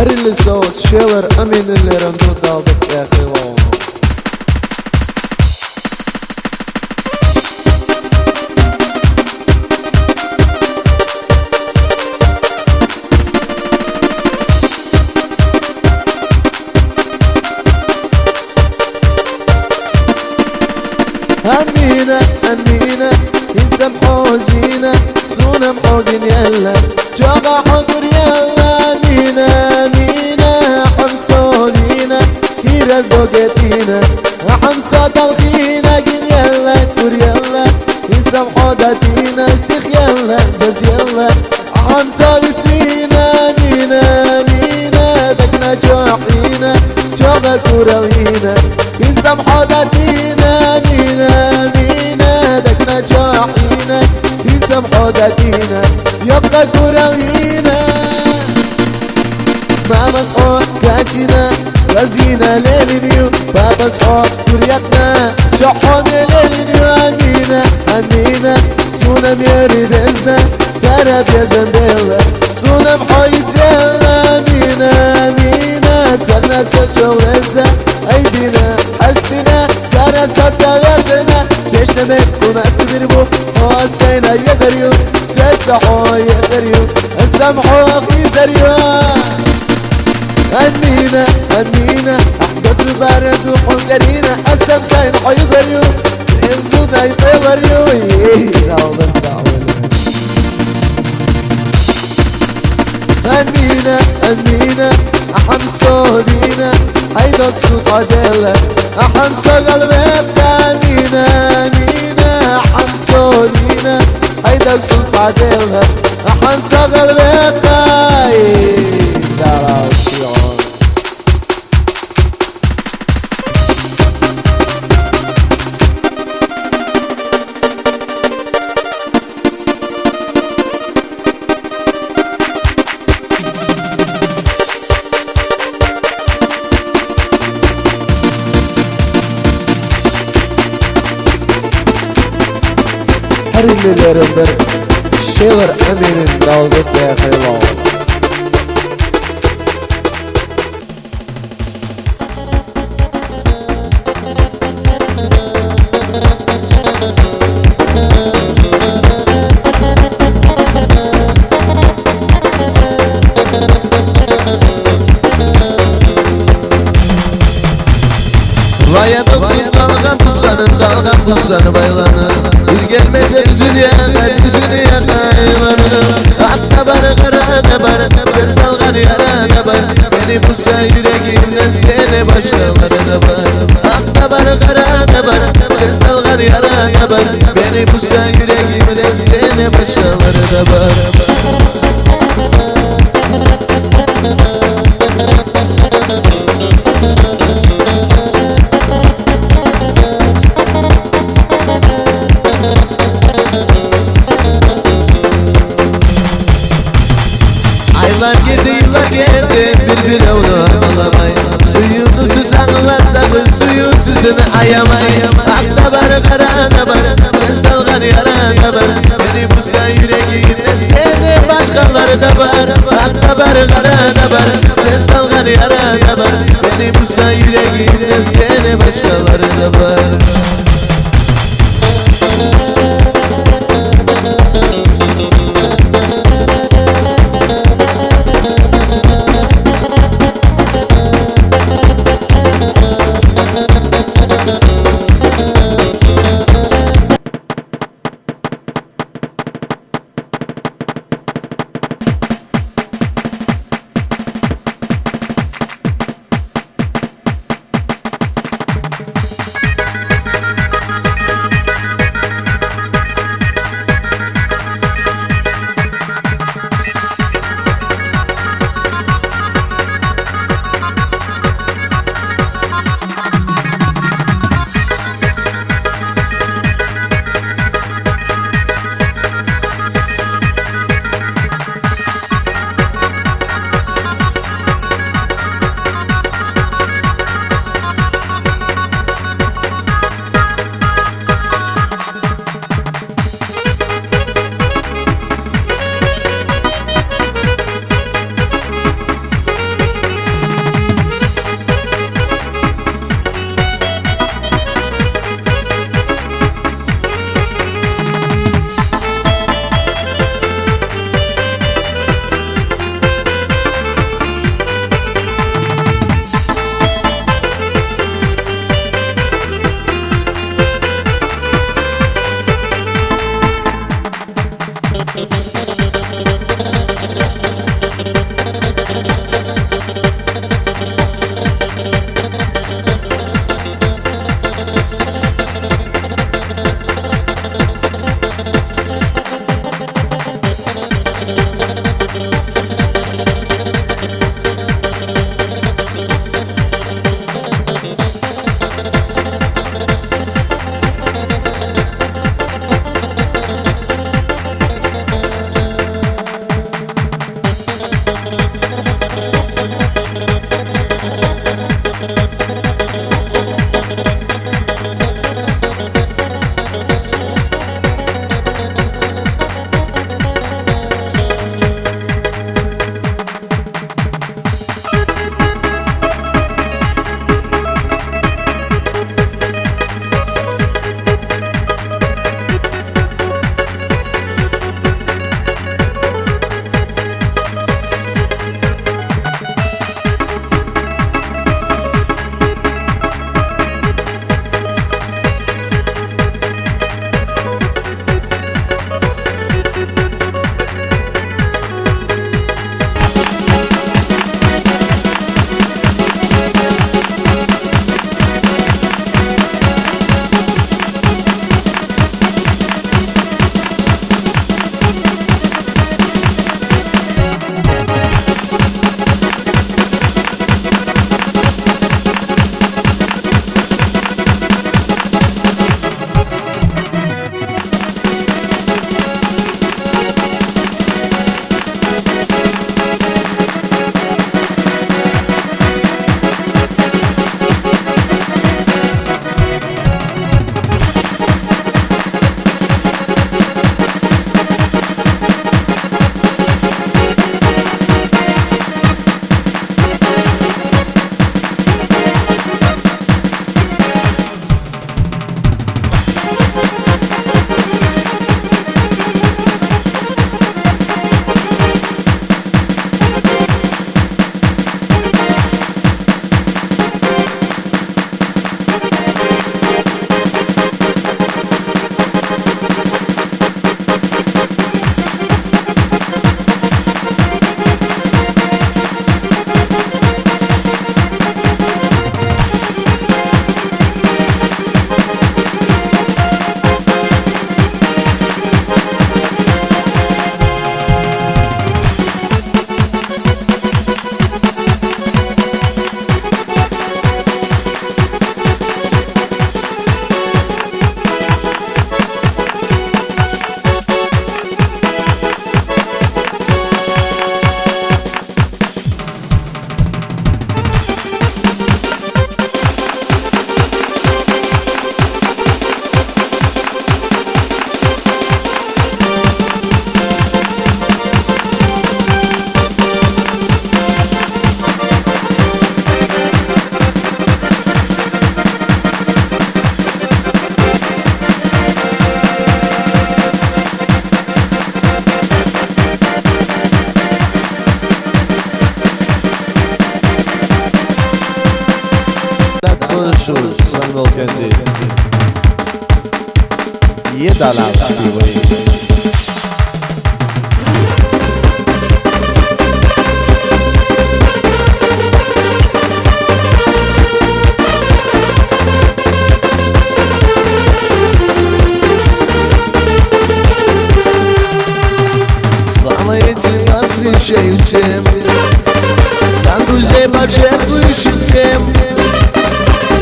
Harili soğut şeyler aminlerin dudaldık yakıva. أمينة أمينة انت محوزينة سونا محوقين يلا جاقا حقر يلا أمينة أمينة حمسولينا كيرا البوقتينا حمسة الخينا قل يلا كور يلا انت محودتينا سيخ يلا زاز يلا حمسة بسينا أمينة أمينة دقنا جوحينا جاقا كورالينا انت محودتينا أمينة أمينة دقنا جاحينا انت محودتينا يبقى كورالينا ما مسحوق كاتشنا غزينا ليلينيو بابا صحاب كورياتنا جحون ليلينيو أمينة أمينة سونا ميري بزنا ترى بيزن بيلا سونا محويت يلا أمينة أمينة ترنا تجوزة أيدينا حسنا ترى ستوردنا ليش نمكن أسبر بو وأسينا يدريو ستحو يدريو السمحو أخي زريو أمينة أمينة أحدث بارد وحنقرينة أسم ساين حيقريو الزود هيطيريو راوبن ساوين أمينة أمينة أحمسو دينا هيدوك صوت عدالة أحمسو قلبك أمينة أمينة أحمسو دينا هيدوك صوت عدالة أحمسو قلبك Harililerimdir şeyler eminin daldık yakıva. Rayet olsun dalgan pusanın dalgan pusanı baylanır. Bir gelmese yüzünü yanar yüzünü yanaylanır. Hatta barı kara barı sen salgan yara barı. Beni pusa yüreğimden seni başkaları da var. Hatta barı kara barı sen salgan yara barı. Beni pusa yüreğimden seni başkaları da var. Yıllar geldi bir onu ağlamay. Suyunsuz ağlarsak suyunsuzunu ayamay. Akta barı karana barı sen salgan yarana barı. Beni pusa yüreğimde seni başkaları da var. Akta barı karana barı sen salgan yarana barı. Beni pusa yüreğimde seni başkaları da var. Kendi Jedalawski Слава этим восхищающим, за друзей пожертвующим всем.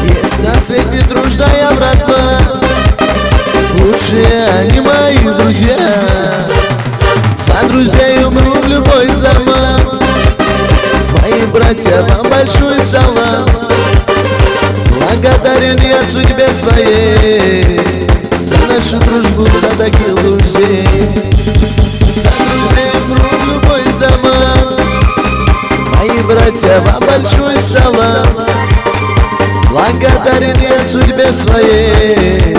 Есть на свете дружная братва, лучшие они мои друзья. За друзей умру в любой заман. Мои братья, вам большой салам. Благодарен я судьбе своей за нашу дружбу, за таких друзей. За друзей умру в любой заман. Мои братья, вам большой салам. Благодарен я судьбе своей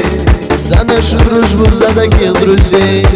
за нашу дружбу, за таких друзей.